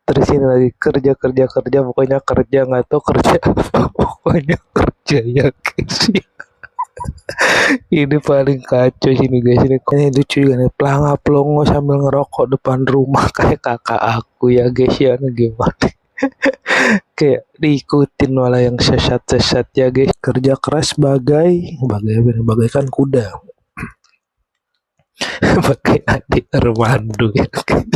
Terus ini lagi kerja kerja kerja, pokoknya kerja nggak tahu kerja apa, pokoknya kerja ya guys. Ini paling kacau sini guys, ini lucu juga nih, pelangap pelongo sambil ngerokok depan rumah kayak kakak aku ya guys ya. Ini gimana, kayak diikutin malah yang sesat-sesat ya guys. Kerja keras bagaikan kuda. Pakai adik Armando ya guys.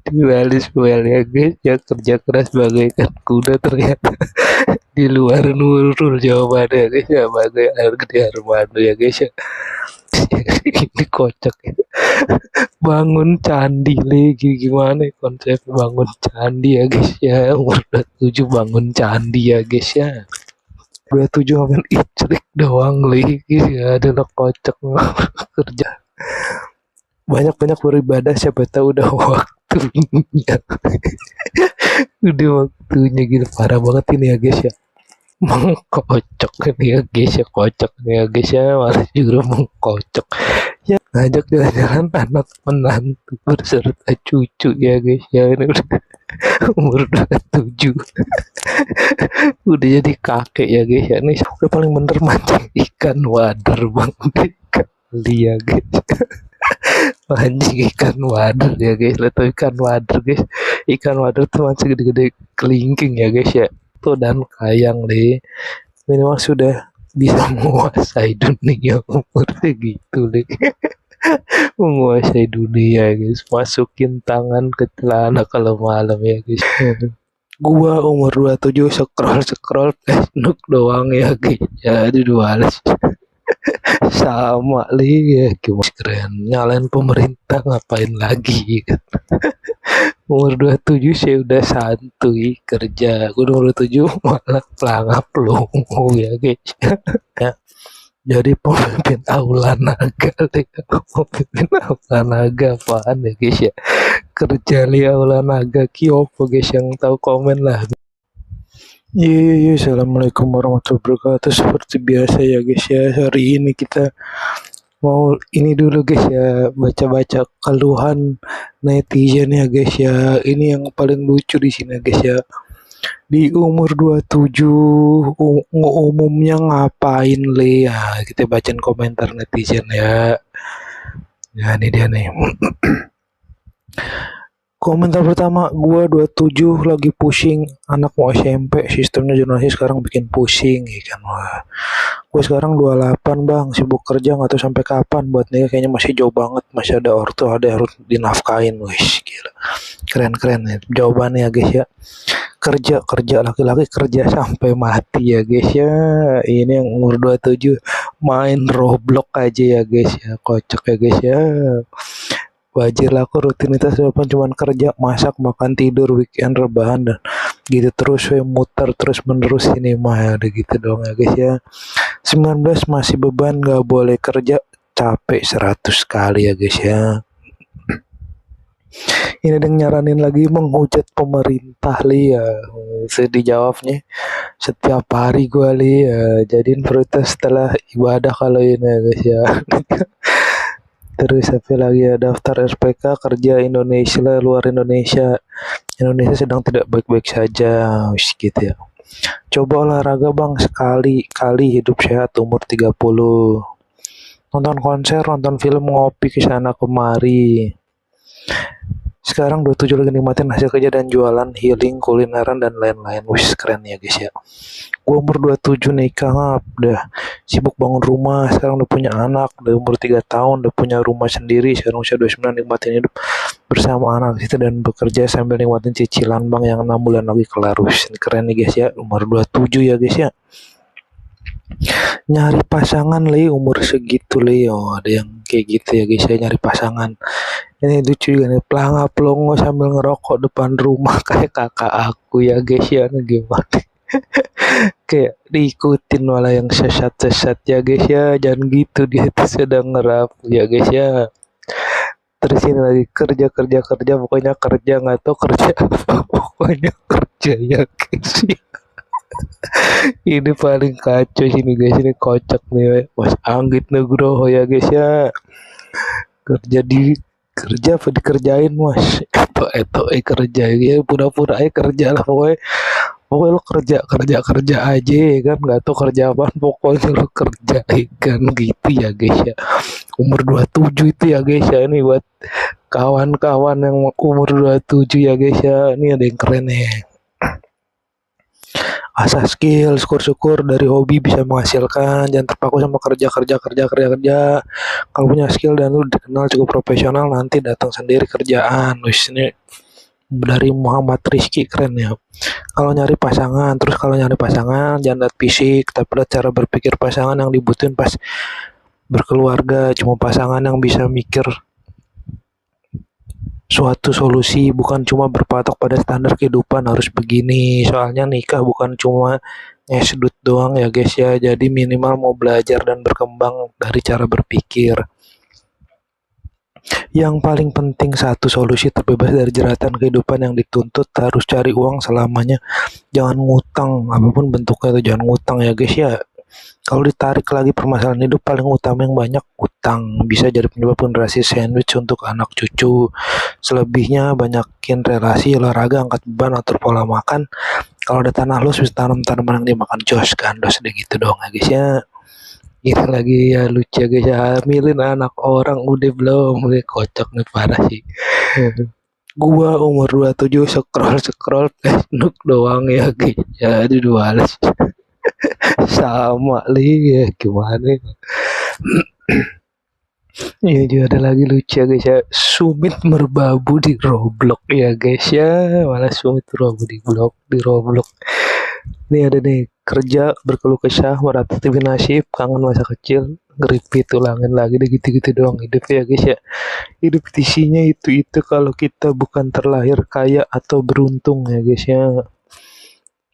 Diwalis well ya guys ya, kerja keras bagaikan kuda, ternyata di luar Nurul jawabannya guys ya, bagai adik Armando ya guys ya. Ini kocak ya. Bangun candi lagi, gimana konsep bangun candi ya guys ya, umur 27 bangun candi ya guys ya. 27 ngamen icrik doang lagi ya, adalah kocak. Kerja banyak-banyak beribadah, siapa tahu udah waktunya. Udah waktunya gitu, parah banget ini ya guys ya. Mengkocok nih ya guys ya, kocok nih ya guys ya, malah juga mengkocok ya, ngajak jalan-jalan anak menantu berserta cucu ya guys ya. Ini udah umur 27 udah jadi kakek ya guys ya. Ini udah paling bener mancing ikan wader bang di kali ya guys. Mancing ikan wader ya guys, lihat ikan wader guys. Ikan wader tuh masih gede-gede kelingking ya guys ya, tuh dan kayang deh, minimal sudah bisa menguasai dunia umurnya gitu deh. Menguasai dunia guys, masukin tangan ke celana kalau malam ya guys. Gua umur 27 scroll Facebook doang ya guys ya, aduh dua sama ya, gimana keren, nyalain pemerintah ngapain lagi kan. Umur 27 saya udah santuy kerja, gue umur 27 malah pelangap pelongo ya guys ya. Jadi pemimpin aula naga, pemimpin aula naga apaan ya guys ya, kerja li aula naga kiopo guys, yang tahu komen lah. Iya, assalamualaikum warahmatullahi wabarakatuh. Seperti biasa ya guys ya, hari ini kita mau ini dulu guys ya, baca-baca keluhan netizen ya guys ya. Ini yang paling lucu di sini guys ya. Di umur 27 umumnya ngapain le ya, kita bacain komentar netizen ya. Nah ini dia nih. Komentar pertama, gua 27 lagi pusing, anak mau SMP, sistemnya jurnalistik sekarang bikin pusing ya kan. Wah, gue sekarang 28 bang, sibuk kerja nggak tahu sampai kapan, buat nikah kayaknya masih jauh banget, masih ada ortu, ada harus dinafkain. Wih gila, keren ya jawabannya ya guys ya. Kerja laki-laki kerja sampai mati ya guys ya. Ini yang umur 27 main Roblox aja ya guys ya, kocak ya guys ya. Wajar lah, aku rutinitas depan cuman kerja, masak, makan, tidur, weekend rebahan, dan gitu terus muter terus menerus ini mah ya, udah gitu doang ya guys ya. 19 masih beban, gak boleh kerja, capek 100 kali ya guys ya. Ini ada nyaranin lagi menghujat pemerintah li ya, sedih jawabnya setiap hari gua li ya, jadiin prioritas setelah ibadah kalau ini ya guys ya. Terus apa lagi ya, daftar RPK kerja Indonesia lah, luar Indonesia sedang tidak baik-baik saja, wis gitu ya. Coba olahraga bang, sekali-kali hidup sehat umur 30. Nonton konser, nonton film, ngopi kesana kemari. Sekarang 27 lagi nikmatin hasil kerja dan jualan, healing, kulineran, dan lain-lain. Wis keren ya guys ya. Gue umur 27 nikah, udah sibuk bangun rumah, sekarang udah punya anak, udah umur 3 tahun, udah punya rumah sendiri, sekarang usia 29 nikmatin hidup bersama anak itu dan bekerja sambil nikmatin cicilan bang yang 6 bulan lagi kelar. Wis keren nih guys ya, umur 27 ya guys ya. Nyari pasangan li umur segitu li, oh ada yang kayak gitu ya guys ya, nyari pasangan. Ini lucu juga nih, pelangap pelongo sambil ngerokok depan rumah kayak kakak aku ya guys ya. Ini gimana, kayak diikutin malah yang sesat-sesat ya guys ya, jangan gitu, dia tuh sedang ngerapu ya guys ya. Terus ini lagi kerja pokoknya kerja nggak tahu kerja apa, pokoknya kerja ya guys ya. Ini paling kacau sini guys, ini kocak nih Mas Anggit Nugroho ya guys ya. Kerja apa dikerjain mas? kerja ya, pura-pura kerja lah pokoknya. Pokoknya lo kerja kerja kerja aja ya kan, nggak tahu kerja apa, pokoknya lo kerja kan gitu ya guys ya. Umur 27 itu ya guys ya, ini buat kawan-kawan yang umur 27 ya guys ya, ini ada yang keren nih. Asah skill, syukur-syukur dari hobi bisa menghasilkan, jangan terpaku sama kerja. Kalau punya skill dan lu dikenal cukup profesional, nanti datang sendiri kerjaan. Wis, ini dari Muhammad Rizky, keren ya. Kalau nyari pasangan jangan lihat fisik, tapi lihat cara berpikir pasangan yang dibutuhin pas berkeluarga. Cuma pasangan yang bisa mikir suatu solusi, bukan cuma berpatok pada standar kehidupan harus begini. Soalnya nikah bukan cuma ngesdut doang ya guys ya, jadi minimal mau belajar dan berkembang dari cara berpikir. Yang paling penting, satu, solusi terbebas dari jeratan kehidupan yang dituntut harus cari uang selamanya. Jangan ngutang, apapun bentuknya itu jangan ngutang ya guys ya. Kalau ditarik lagi permasalahan hidup, paling utama yang banyak utang, bisa jadi penyebab generasi sandwich untuk anak cucu. Selebihnya banyakin relasi, olahraga, angkat beban, atur pola makan. Kalau ada tanah luas bisa tanam tanaman yang dimakan jos kan, dos deh gitu dong ya guys ya. Ini lagi ya lucu ya guys ya, hamilin anak orang udah belum, udah kocok nih parah sih. Gua umur 27 scroll Facebook doang ya guys ya, di dua sama li ya, gimana ya. Ini juga ada lagi lucu ya guys ya, Sumit merbabu di Roblox ya guys ya, malah Sumit merbabu di Roblox. Ini ada nih, kerja berkeluh kesah meratapi nasib, kangen masa kecil, repeat ulangin lagi deh, gitu-gitu doang hidup ya guys ya. Hidup isinya itu kalau kita bukan terlahir kaya atau beruntung ya guys ya.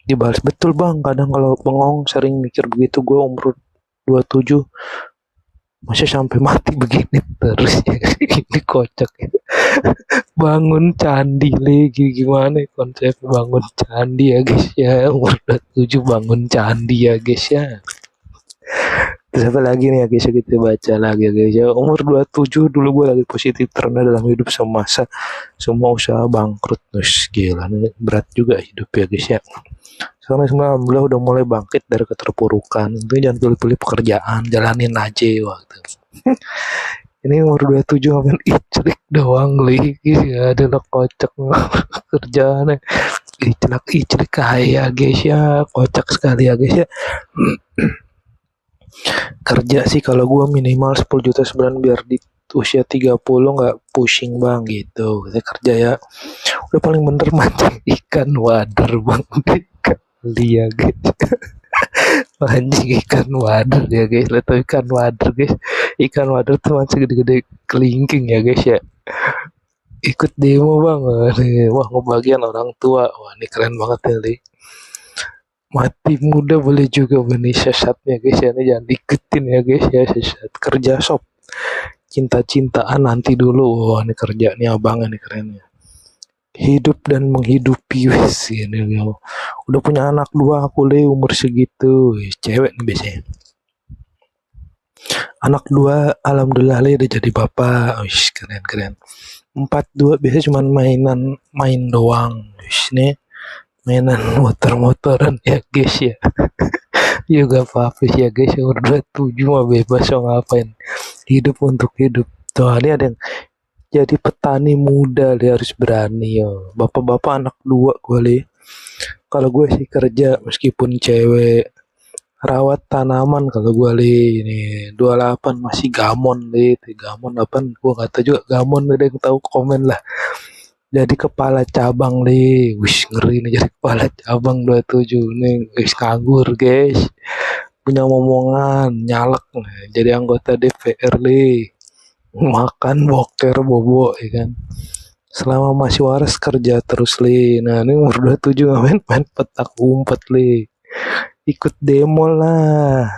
Dibalas, betul bang, kadang kalau bengong sering mikir begitu. Gue umur 27 masih sampai mati begini terus ya. Ini kocak ya. Bangun candi lagi, gimana konsep bangun candi ya guys ya, umur 27 bangun candi ya guys ya. Terus apa lagi nih ya guys ya, kita baca lagi ya guys ya. Umur 27 dulu gue lagi positif terendah dalam hidup semasa semua usaha bangkrut. Terus gila nih, berat juga hidup ya guys ya. Sekarang alhamdulillah udah mulai bangkit dari keterpurukan. Itu jangan pilih-pilih pekerjaan, jalanin aja waktu. Ini umur 27 ngapain icrik doang lagi ya, ada kocak kerjaannya. Icrik kaya guys ya, kocak sekali ya guys ya. Kerja sih kalau gue minimal 10 juta sebulan biar di usia 30 nggak pusing bang gitu. Kita kerja ya. Udah paling bener mancing ikan wader bang. Iya guys. Mancing ikan wader ya guys. Lihat ikan wader guys. Ikan wader tuh masih gede-gede kelingking ya guys ya. Ikut demo bang. Wah, ngebagian orang tua. Wah, ini keren banget ya nih. Mati muda boleh juga benih sesatnya guys ya, ini jangan diketin ya guys ya, sesat kerja shop cinta-cintaan nanti dulu. Wah, ini kerja nih abangnya nih keren ya. Hidup dan menghidupi wes ini ya. Udah punya anak 2 aku le umur segitu, cewek nih biasanya. Anak 2 alhamdulillah le udah jadi bapak. Wis keren. 4-2 biasanya cuma main doang. Wis nih mainan motor-motoran ya guys ya. Juga apa-apa sih ya guys, umur 27 mah bebas so ngapain, hidup untuk hidup. Tuh ini ada yang jadi petani muda, dia harus berani yo. Bapak-bapak anak 2 gue le. Kalau gue sih kerja meskipun cewek, rawat tanaman kalau gue le. Ini 28 masih gamon le, gamon apa gue nggak tahu juga, gamon ada yang tahu komen lah. Jadi kepala cabang nih, wis ngeri nih jadi kepala cabang 27 nih, wis nganggur guys, punya omongan nyalek, jadi anggota DPR nih, makan boker bobo ya kan, selama masih waras kerja terus li. Nah ini umur 27 ngapain main petak umpet li, ikut demo lah.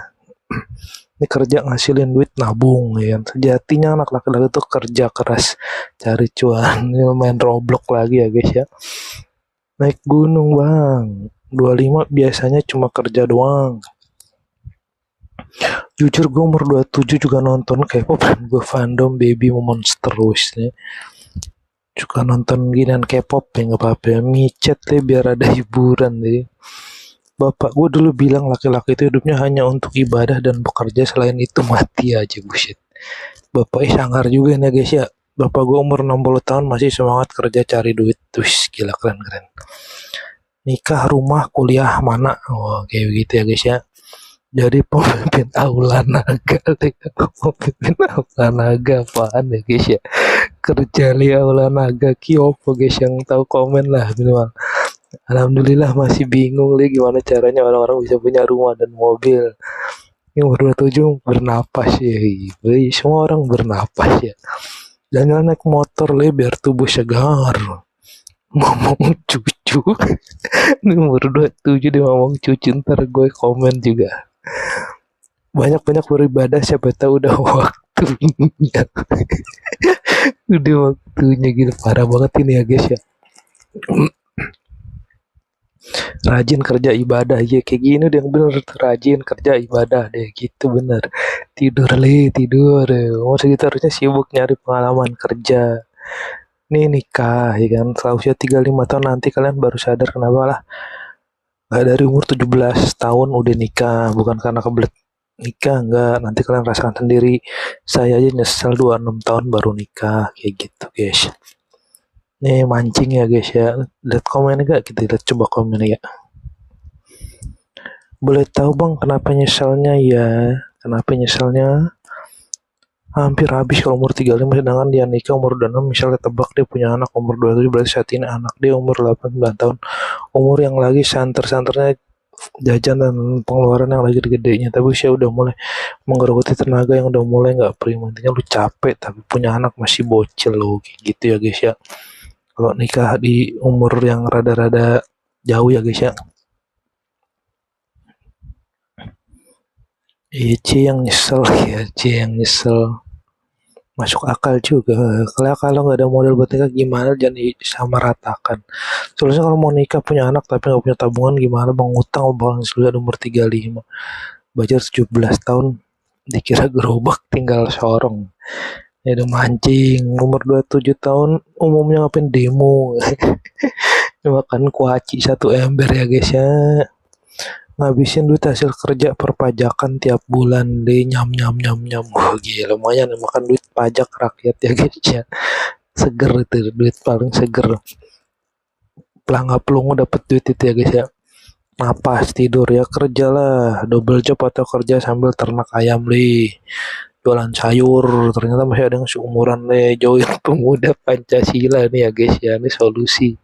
Ini kerja ngasilin duit nabung ya. Sejatinya anak laki-laki itu kerja keras cari cuan. Ini main Roblox lagi ya guys ya. Naik gunung bang, 25 biasanya cuma kerja doang. Jujur gue umur 27 juga nonton K-pop dan gue fandom Baby Monster terus nih. suka nonton ginian K-pop ya nggak apa-apa ya. Micet deh biar ada hiburan deh. Bapak gue dulu bilang laki-laki itu hidupnya hanya untuk ibadah dan bekerja, selain itu mati aja, buset. Bapaknya sangar juga nih guys ya. Bapak gue umur 60 tahun masih semangat kerja cari duit. Wih, gila keren-keren. Nikah, rumah, kuliah, mana? Oh, kayak begitu ya guys ya. Jadi pemimpin aula naga. Pemimpin aula naga apaan ya guys ya. Kerja di aula naga kiopo guys, yang tahu komen lah minimal. Alhamdulillah masih bingung nih gimana caranya orang-orang bisa punya rumah dan mobil. Ini umur 27 bernapas ya. Semua orang bernapas ya. Jangan naik motor lah biar tubuh segar. Ngomong cucu. Ini umur 27 dia ngomong cucu, ntar gue komen juga. Banyak-banyak beribadah, siapa tahu udah waktunya. Udah waktunya gitu, parah banget ini ya guys ya. Rajin kerja ibadah ya, kayak gini deh yang bener, rajin kerja ibadah deh gitu bener. Tidur tidur, masa gitu harusnya sibuk nyari pengalaman kerja. Nih nikah ya kan, setelah usia 35 tahun nanti kalian baru sadar kenapa lah nggak dari umur 17 tahun udah nikah. Bukan karena kebelet nikah, enggak, nanti kalian rasakan sendiri. Saya aja nyesel 26 tahun baru nikah kayak gitu guys. Nih mancing ya guys ya. Lihat komen gak? Kita lihat coba komen ya. Boleh tahu bang kenapa nyeselnya ya? Kenapa nyeselnya? Hampir habis kalau umur 35, sedangkan dia nikah umur 26. Misalnya tebak dia punya anak umur 27, berarti saat ini anak dia umur 89 tahun. Umur yang lagi santer-santernya jajan dan pengeluaran yang lagi gedenya, tapi usia udah mulai menggerogoti tenaga yang udah mulai nggak prima. Intinya lu capek tapi punya anak masih bocil lo, gitu ya guys ya. Kalau nikah di umur yang rada-rada jauh ya guys ya. C yang nyesel ya, C yang nyesel. Masuk akal juga. Kalau nggak ada modal buat nikah gimana, jangan disamaratakan. Soalnya kalau mau nikah punya anak tapi nggak punya tabungan gimana bang, ngutang bang sudah umur 35. Bajar 17 tahun dikira gerobak tinggal sorong. Ya udah mancing, umur 27 tahun umumnya ngapain demo. Makan kuaci 1 ember ya guys ya. Ngabisin duit hasil kerja perpajakan tiap bulan deh, nyam. Oh, gila, lumayan makan duit pajak rakyat ya guys ya. Seger itu, duit paling seger. Pelangga-pelungu dapat duit itu ya guys ya. Napas tidur ya, kerjalah double job atau kerja sambil ternak ayam deh. Jualan sayur, ternyata masih ada yang seumuran deh. Join pemuda Pancasila nih ya guys ya, ini solusi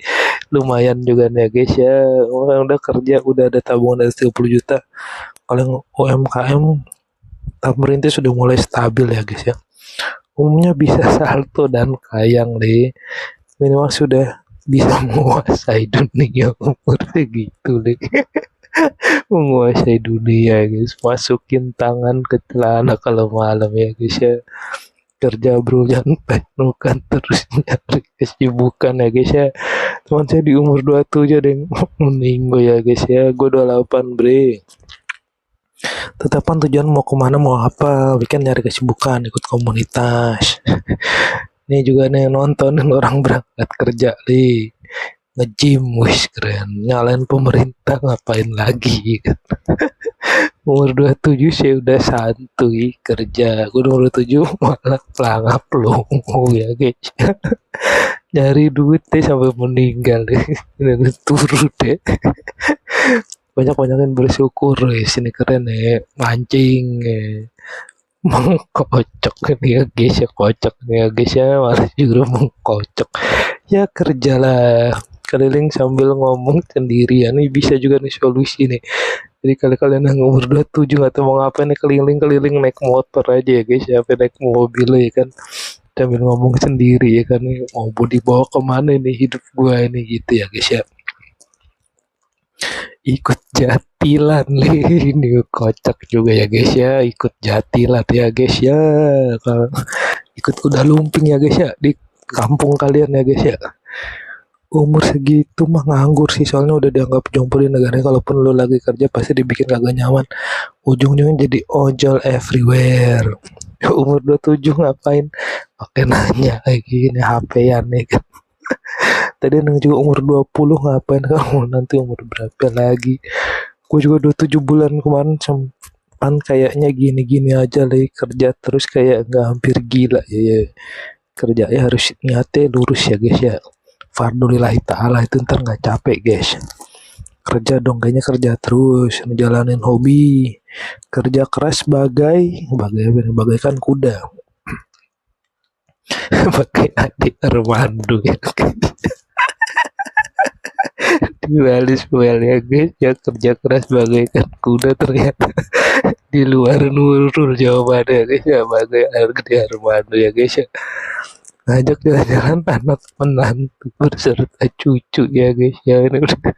lumayan juga nih ya guys ya. Orang udah kerja udah ada tabungan dari 30 juta. Kalau yang UMKM tahap merintis sudah mulai stabil ya guys ya. Umumnya bisa salto dan kayang deh. Minimal sudah bisa menguasai dunia umurnya gitu deh. Menguasai dunia guys, masukin tangan ke celana kalau malam ya guys ya. Kerja bro, jangan penuhkan terus nyari kesibukan ya guys ya. Teman saya di umur 27 ada yang meninggal ya guys ya. Gue 28 bre. Tetapan tujuan mau kemana mau apa, weekend nyari kesibukan, ikut komunitas. Ini juga nih nontonin orang berangkat kerja nih, nge-gym, wih keren. Nyalain pemerintah ngapain lagi kan. Umur 27 sih udah santuy kerja. Gue umur 27 malah pelangap pelongo ya guys. Nyari duit deh sampai meninggal deh. Ini turun deh. Banyak-banyakin bersyukur ya, sini keren ya. Mancing ya. Mengkocok nih ya guys ya, kocok nih ya guys ya, malah juga mengkocok. Ya kerjalah keliling sambil ngomong sendirian, nih bisa juga nih solusi nih. Jadi kalian yang umur 27 atau mau ngapain nih, keliling-keliling naik motor aja ya guys ya, naik mobil ya kan, sambil ngomong sendiri ya kan, mau dibawa kemana nih hidup gua ini gitu ya guys ya. Ikut jatilan ini kocak juga ya guys ya, ikut jatilan ya guys ya. Kalau ikut kuda lumping ya guys ya di kampung kalian ya guys ya. Umur segitu mah nganggur sih, soalnya udah dianggap jompo di negara. Kalaupun lo lagi kerja pasti dibikin kagak nyaman, ujung-ujungnya jadi ojol everywhere. Umur 27 ngapain pakai nanya kayak gini, HP-an nih kan. Tadi neng juga umur 20 ngapain kamu nanti umur berapa lagi? Gue juga 27 bulan kemarin kan kayaknya gini-gini aja lagi kerja terus kayak nggak hampir gila ya. Kerja ya harus niatnya lurus ya guys ya. Fardulillahi ta'ala itu ntar nggak capek guys. Kerja dong kayaknya kerja terus menjalanin hobi. Kerja keras bagaikan kuda. Pakai adik Armando ya. Diwalis ya guys ya kerja keras bagaikan kuda ternyata di luar nurul jawabannya guys ya bagai adik Armando ya guys ya. Ngajak jalan-jalan anak menantu berserta cucu ya guys ya ini udah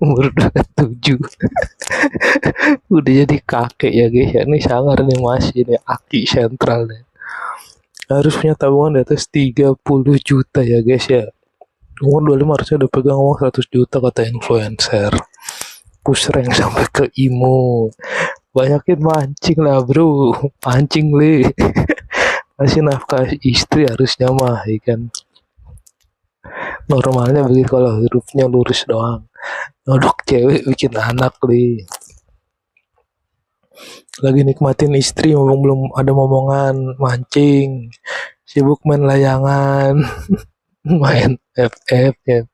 umur 27 udah jadi kakek ya guys ya ini sangar nih masih ini aki sentral nih harus punya tabungan di atas 30 juta ya guys ya umur 25 harusnya udah pegang uang 100 juta kata influencer push rank sampai ke IMO banyakin mancing lah bro mancing le masih nafkah istri harusnya mah ya kan normalnya begitu kalau hidupnya lurus doang nodok cewek bikin anak li lagi nikmatin istri belum ada momongan mancing sibuk main layangan main FF ya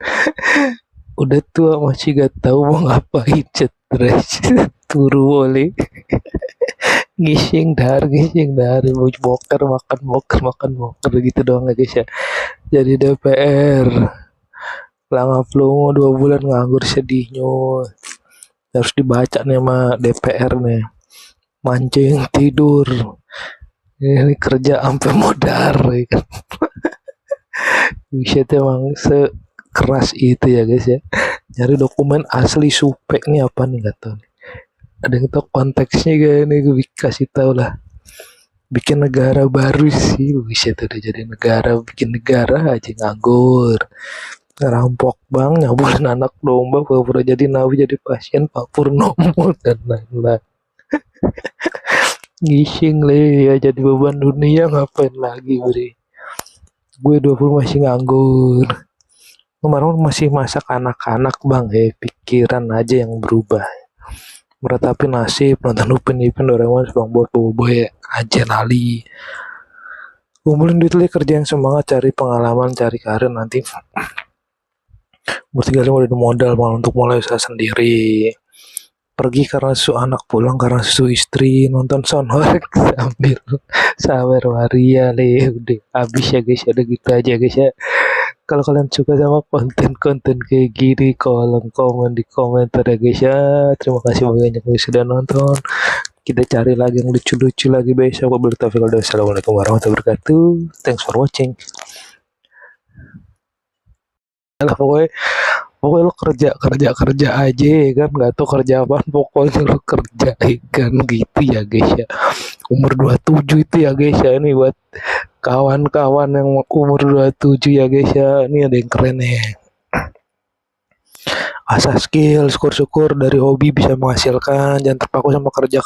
udah tua masih gak tahu mau ngapain stres turu boleh gising dar mau makan boker gitu doang ya guys ya jadi DPR Langa Flungu 2 bulan nganggur sedihnya harus dibaca nih sama DPR nih mancing tidur ini kerja sampai modar ya kan bisa emang sekeras itu ya guys ya nyari dokumen asli supek nih apa nih gak tahu ada yang tahu konteksnya gak nih gue kasih tau lah bikin negara baru sih bisa tuh udah jadi negara bikin negara aja nganggur ngerampok bank nyabulin anak domba pura-pura jadi nabi jadi pasien Pak Purnomo dan lain-lain ngising le ya jadi beban dunia ngapain lagi beri gue 20 masih nganggur kemarin masih masa anak-anak bang pikiran aja yang berubah meratapi nasib nonton Upin Ipin Doraemon SpongeBob Boboiboy aja nali kumpulin duit le kerja yang semangat cari pengalaman cari karir nanti umur 35 udah ada modal malah untuk mulai usaha sendiri pergi karena susu anak pulang karena susu istri nonton soundtrack sambil sawer waria le udah habis ya guys ada gitu aja guys ya kalau kalian suka sama konten-konten kayak gini kolom komen di komentar ya guys ya terima kasih banyak yang sudah nonton kita cari lagi yang lucu-lucu lagi besok wassalamualaikum warahmatullahi wabarakatuh thanks for watching lah pokoknya lo kerja aja kan nggak tahu kerja apa pokoknya lo kerja kan gitu ya guys ya umur 27 itu ya guys ya ini buat kawan-kawan yang umur 27 ya guys ya ini ada yang keren nih asah skill syukur-syukur dari hobi bisa menghasilkan jangan terpaku sama kerja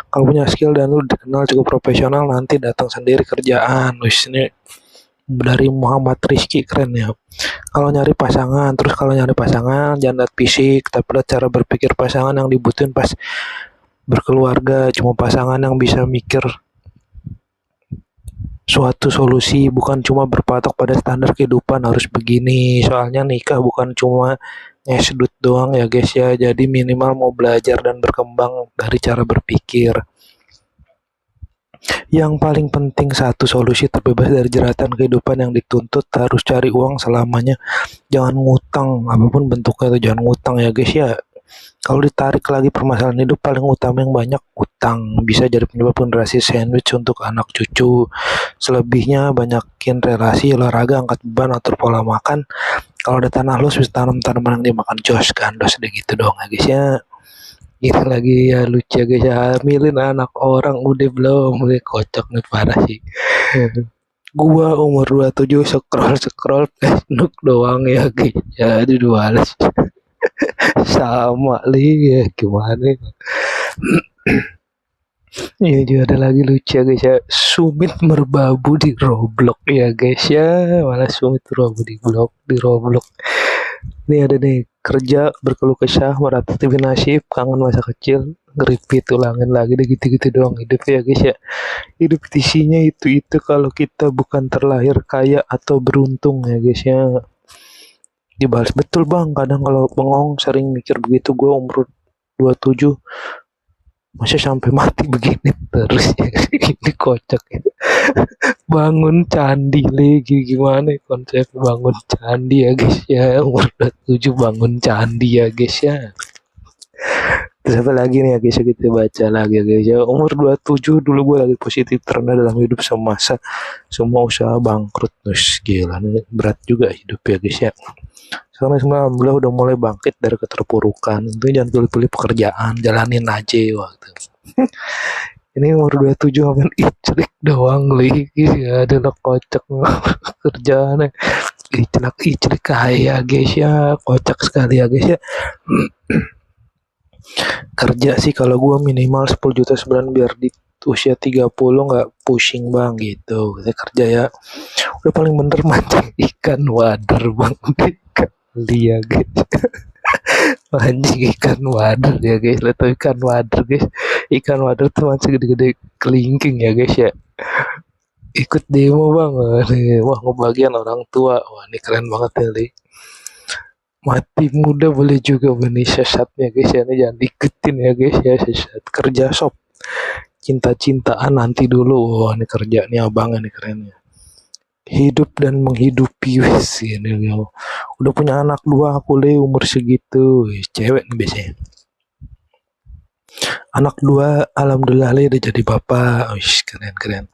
kalau punya skill dan lu dikenal cukup profesional nanti datang sendiri kerjaan wis ini dari Muhammad Rizky keren ya kalau nyari pasangan jangan lihat fisik tapi lihat cara berpikir pasangan yang dibutuhin pas berkeluarga cuma pasangan yang bisa mikir suatu solusi bukan cuma berpatok pada standar kehidupan harus begini soalnya nikah bukan cuma ngesdut doang ya guys ya jadi minimal mau belajar dan berkembang dari cara berpikir yang paling penting satu solusi terbebas dari jeratan kehidupan yang dituntut harus cari uang selamanya jangan ngutang apapun bentuknya itu jangan ngutang ya guys ya kalau ditarik lagi permasalahan hidup paling utama yang banyak utang bisa jadi penyebab generasi sandwich untuk anak cucu selebihnya banyakin relasi olahraga angkat beban atur pola makan kalau ada tanah luas bisa tanam tanaman yang dimakan jos gandos deh gitu dong ya guys ya ini lagi ya lucu ya guys ya hamilin anak orang udah belum udah kocok nih parah sih gua umur 27 scroll Facebook doang ya guys ya aduh dua sama li ya gimana Iya juga ada lagi lucu ya guys ya. Sumit merbabu di Roblox ya guys ya. Malah Sumit merbabu di Roblox. Ini ada nih, kerja berkeluh kesah meratapi nasib, kangen masa kecil, ngeripit ulangin lagi deh, gitu-gitu doang hidup ya guys ya. Hidup isinya itu kalau kita bukan terlahir kaya atau beruntung ya guys ya. Dibalas betul bang, kadang kalau bengong sering mikir begitu. Gue umur 27 masa sampai mati begini terus ya. Ini kocak ya. Bangun candi lagi, gimana konsep bangun candi ya guys ya, umur 27 bangun candi ya guys ya. Terus apa lagi nih ya guys ya, kita baca lagi ya guys ya. Umur 27 dulu gue lagi positif terendah dalam hidup semasa semua usaha bangkrut. Terus gila nih, berat juga hidup ya guys ya. Sekarang alhamdulillah udah mulai bangkit dari keterpurukan. Itu jangan pilih-pilih pekerjaan, jalanin aja waktu. Ini umur 27 ngapain iclik doang lagi ya, ada lo kocak kerjaannya iclik kaya guys ya, kocak sekali ya guys ya. Kerja sih kalau gue minimal 10 juta sebulan biar di usia 30 nggak pusing bang gitu. Kita kerja ya, udah paling bener mancing ikan wader bang. Kali ya guys, mancing ikan wader ya guys. Lo tau ikan wader guys, ikan wader tuh masih gede-gede kelingking ya guys ya. Ikut demo bang, wah ngebagian orang tua, wah ini keren banget ya nih. Mati muda boleh juga benih sesatnya guys ya, ini jangan diikutin ya guys ya. Sesat kerja shop, cinta-cintaan nanti dulu. Wah ini kerja nih abang, ini keren ya. Hidup dan menghidupi wis ini ya. Udah punya anak 2 aku le umur segitu, cewek nih biasanya. Anak 2 alhamdulillah le udah jadi bapak. Wis keren.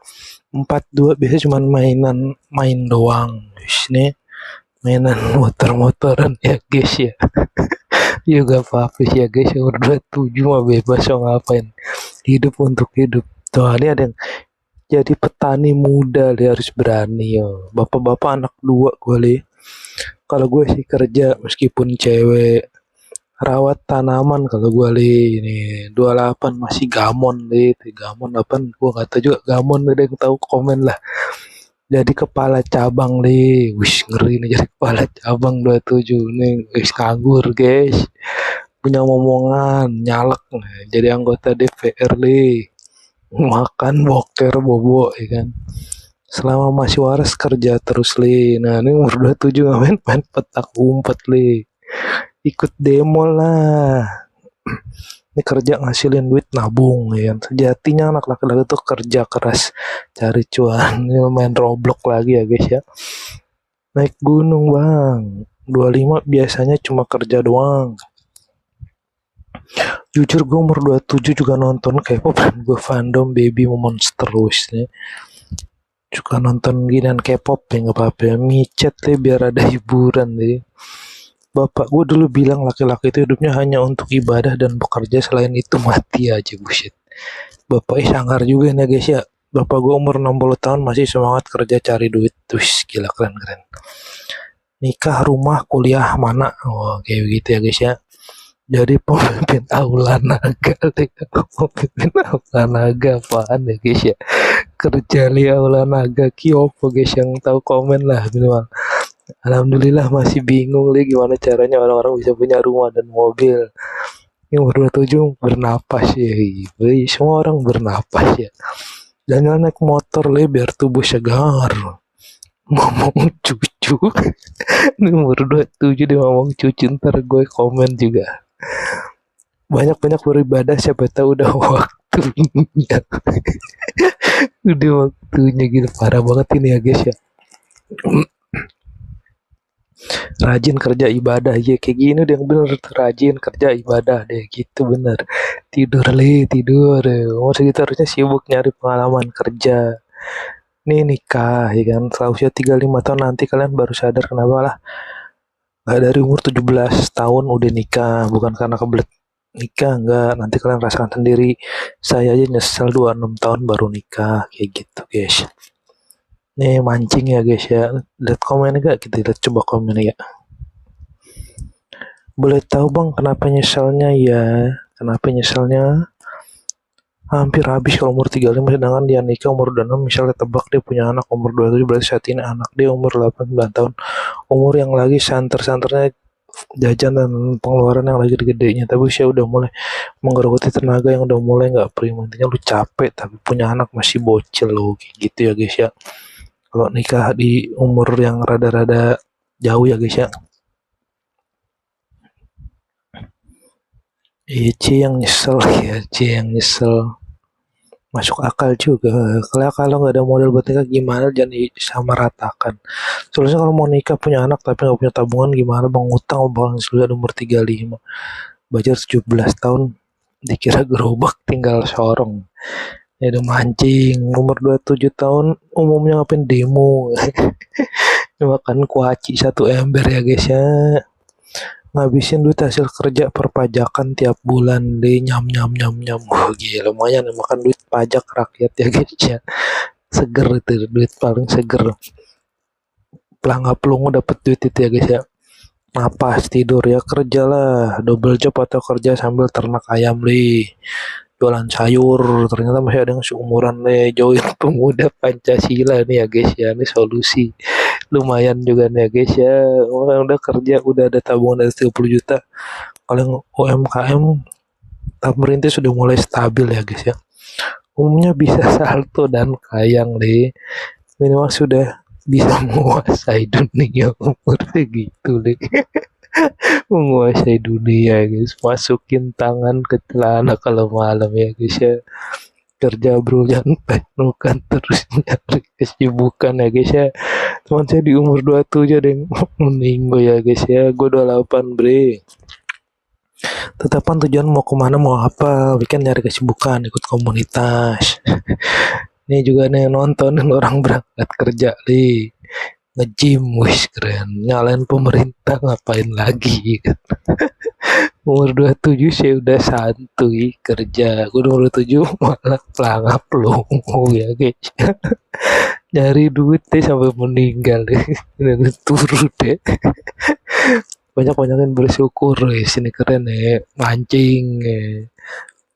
4-2 biasanya cuma main doang. Wis nih mainan motor-motoran ya guys ya. Juga apa-apa ya guys, umur 27 mah bebas so ngapain. Hidup untuk hidup. Tuh ini ada yang jadi petani muda, dia harus berani ya. Bapak-bapak anak 2 gue le. Kalau gue sih kerja meskipun cewek, rawat tanaman kalau gue le. Ini 28 masih gamon le, gamon apa gue gak tahu juga, gamon ada yang tahu komen lah. Jadi kepala cabang nih, wis ngeri nih jadi kepala cabang 27 nih, wis nganggur guys, punya omongan nyalek nih. Jadi anggota DPR nih, makan boker bobo ya kan. Selama masih waras kerja terus li. Nah ini umur 27 ngapain main petak umpet li, ikut demo lah. Ini kerja ngasilin duit nabung ya. Sejatinya anak laki-laki tuh kerja keras cari cuan. Ini main Roblox lagi ya guys ya. Naik gunung bang, 25 biasanya cuma kerja doang. Jujur gue umur 27 juga nonton K-pop dan gue fandom Baby Monster terus nih. Juga nonton ginian K-pop ya nggak apa-apa, micet deh biar ada hiburan deh. Bapak gue dulu bilang laki-laki itu hidupnya hanya untuk ibadah dan bekerja, selain itu mati aja. Bullshit. Bapaknya sangar juga nih guys ya. Bapak gue umur 60 tahun masih semangat kerja cari duit. Wih gila keren. Nikah, rumah, kuliah mana? Oh kayak begitu ya guys ya. Jadi pemimpin aula naga. Pemimpin aula naga apaan ya guys ya. Kerja li aula naga kiopo guys, yang tahu komen lah minimal. Alhamdulillah masih bingung nih gimana caranya orang-orang bisa punya rumah dan mobil. Ini umur 27 bernapas ya. Semua orang bernapas ya. Jangan naik motor le biar tubuh segar. Ngomong cucu. Ini umur 27 dia ngomong cucu, ntar gue komen juga. Banyak-banyak beribadah, siapa tahu udah waktunya. Udah waktunya gitu, parah banget ini ya guys ya. Rajin kerja ibadah ya kayak gini deh, yang bener rajin kerja ibadah deh gitu bener. Tidur umur segitu harusnya sibuk nyari pengalaman kerja. Nih nikah ya kan, setelah usia 35 tahun nanti kalian baru sadar kenapa lah gak dari umur 17 tahun udah nikah. Bukan karena kebelet nikah, enggak, nanti kalian rasakan sendiri. Saya aja nyesel 26 tahun baru nikah kayak gitu guys. Nih mancing ya guys ya. Lihat komen gak? Kita lihat coba komen ya. Boleh tahu bang kenapa nyeselnya ya? Kenapa nyeselnya? hampir habis kalau umur 35, sedangkan dia nikah umur 26, misalnya tebak dia punya anak umur 27, berarti saat ini anak dia umur 18 tahun, umur yang lagi santer-santernya jajan dan pengeluaran yang lagi gedenya, tapi usia udah mulai menggerogoti tenaga yang udah mulai nggak prima. Intinya lu capek tapi punya anak masih bocil lo, kayak gitu ya guys ya. Kalau nikah di umur yang rada-rada jauh ya guys ya. C yang nyesel ya, C yang nyesel. Masuk akal juga. Kalau nggak ada modal buat nikah gimana, jangan disamaratakan. Soalnya kalau mau nikah punya anak tapi nggak punya tabungan gimana, bang, ngutang bang sudah umur 35, bajar 17 tahun dikira gerobak tinggal sorong. Ya udah mancing, umur 27 tahun umumnya ngapain demo. Makan kuaci 1 ember ya guys ya. Ngabisin duit hasil kerja perpajakan tiap bulan deh, nyam nyam nyam nyam. Wah gila, lumayan makan duit pajak rakyat ya guys ya. Seger itu, duit paling seger. Pelangga pelungu dapat duit itu ya guys ya. Napas tidur ya, kerjalah double job atau kerja sambil ternak ayam deh, jualan sayur. Ternyata masih ada yang seumuran deh, join pemuda Pancasila nih ya guys ya. Ini solusi lumayan juga nih ya guys ya. Orang udah kerja udah ada tabungan dari 30 juta, kalau yang UMKM tahap merintis sudah mulai stabil ya guys ya, umumnya bisa salto dan kayang deh, minimal sudah bisa menguasai dunia umur segitu deh. Menguasai dunia guys, masukin tangan ke celana kalau malam ya guys ya. Kerja bro, jangan penuhkan terus nyari kesibukan ya guys ya. Teman saya di umur 27 ada yang meninggal ya guys ya. Gue 28 bre. Tetapan tujuan mau kemana mau apa, weekend nyari kesibukan, ikut komunitas. Ini juga nih nontonin orang berangkat kerja nih, nge-gym, wis keren. Nyalain pemerintah ngapain lagi kan. Umur 27 sih udah santuy kerja. Gue umur 27 malah pelangap pelongo ya guys. Nyari duit deh sampai meninggal deh. Ini turun deh. Banyak-banyakin bersyukur ya, sini keren ya, mancing ya.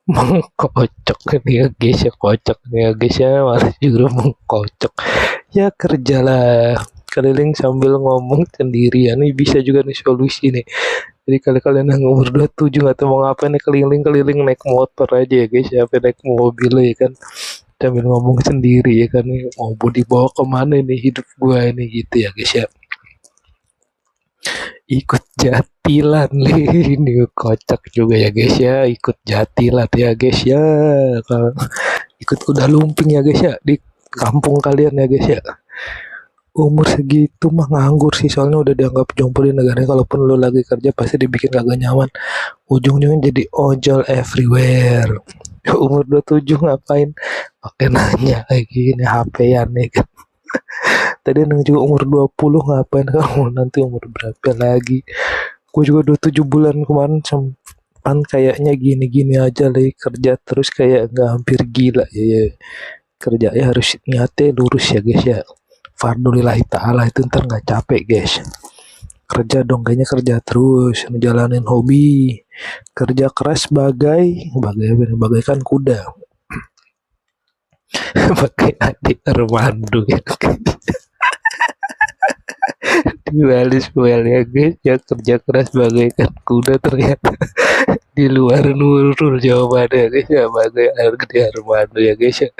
Mengkocok nih ya guys ya, kocok nih ya guys ya, malah juga mengkocok. Ya kerjalah keliling sambil ngomong sendirian, nih bisa juga nih solusi nih. Jadi kalian yang umur 27 atau mau ngapain nih, keliling-keliling naik motor aja ya guys ya, naik mobil ya kan, sambil ngomong sendiri ya kan, nih mau dibawa kemana nih hidup gua ini gitu ya guys ya. Ikut jatilan ini kocak juga ya guys ya, ikut jatilan ya guys ya. Kalau ikut kuda lumping ya guys ya di kampung kalian ya guys ya. Umur segitu mah nganggur sih, soalnya udah dianggap jompo di negaranya. Kalaupun lu lagi kerja pasti dibikin kagak nyaman, ujung-ujungnya jadi ojol everywhere. Umur 27 ngapain pakai nanya lagi ini HP-an nih kan. Tadi neng juga umur 20 ngapain kamu nanti umur berapa lagi. Gue juga 27 bulan kemarin sempat kayaknya gini-gini aja lagi kerja terus kayak nggak hampir gila ya. Kerja ya harus niatnya lurus ya guys ya. Fardulillahi ta'ala itu ntar nggak capek guys. Kerja dong, kayaknya kerja terus, ngejalanin hobi. Kerja keras bagaikan kuda. Pakai adik Armando ya guys. Diwalis ya guys ya, kerja keras bagaikan kuda, ternyata di luar Nurul jawabannya guys ya, bagai adik Armando ya guys ya.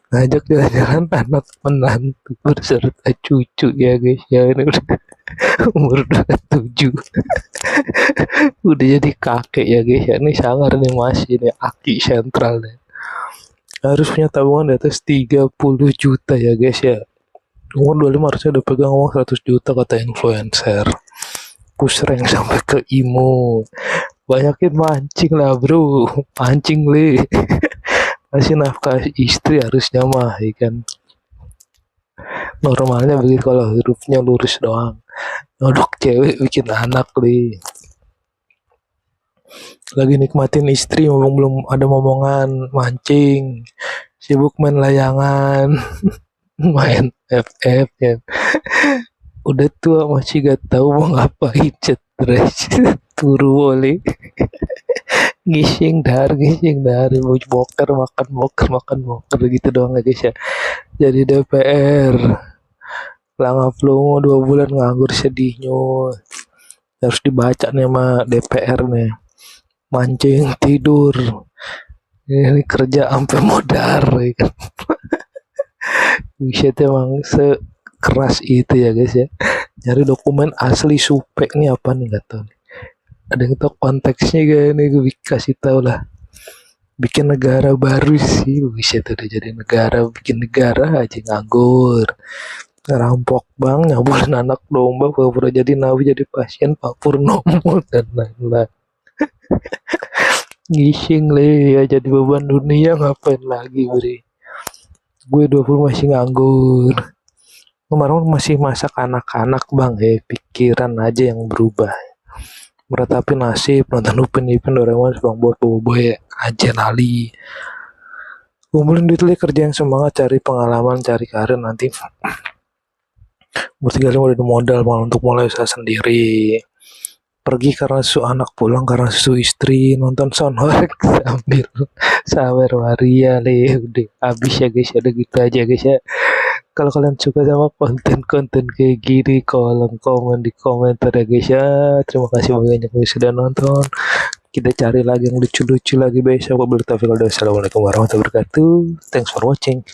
Ngajak jalan-jalan anak menantu berserta cucu ya guys ya. Ini udah umur 27 udah jadi kakek ya guys ya. Ini sangar nih masih nih, aki sentral nih. Harus punya tabungan di atas 30 juta ya guys ya. Umur 25 harusnya udah pegang uang 100 juta kata influencer. Push rank sampai ke IMO. Banyakin mancing lah bro, mancing li. Masih nafkah istri harusnya mah ya kan. Normalnya begitu, kalau hidupnya lurus doang. Nodok cewek bikin anak li. Lagi nikmatin istri, belum ada momongan, mancing, sibuk main layangan, main FF ya. Udah tua masih gak tahu mau ngapain, stres turu boleh. ngising dar boker makan boker gitu doang ya guys ya. Jadi DPR lah ngupload 2 bulan nganggur sedihnya, harus dibaca nih sama DPR nih, mancing tidur ini kerja sampai modar ya kan. Buset emang sekeras itu ya guys ya. Nyari dokumen asli supek nih apa nih nggak tahu. Ada yang tahu konteksnya gak nih, gue kasih tau lah. Bikin negara baru sih, buset udah jadi negara, bikin negara aja nganggur, ngerampok bank, nyabulin anak domba, pura-pura jadi nabi, jadi pasien Pak Purnomo dan lain-lain. Ngising le ya, jadi beban dunia ngapain lagi beri. Gue 20 masih nganggur. Kemarin masih masa anak-anak bang ya, pikiran aja yang berubah. Meratapi nasib, nonton Upin Ipin, Doraemon, SpongeBob, Bobo ya, Ajen Ali. Kumpulin duit le, kerja yang semangat, cari pengalaman, cari karir nanti. Umur 35 udah ada modal malah untuk mulai usaha sendiri. Pergi karena susu anak, pulang karena susu istri, nonton soundtrack sambil sawer waria le, udah habis ya guys, ada gitu aja guys ya. Kalau kalian suka sama konten-konten kayak gini, kolom komen di komentar ya guys ya. Terima kasih banyak yang sudah nonton. Kita cari lagi yang lucu-lucu lagi besok. Wassalamualaikum warahmatullahi wabarakatuh. Thanks for watching.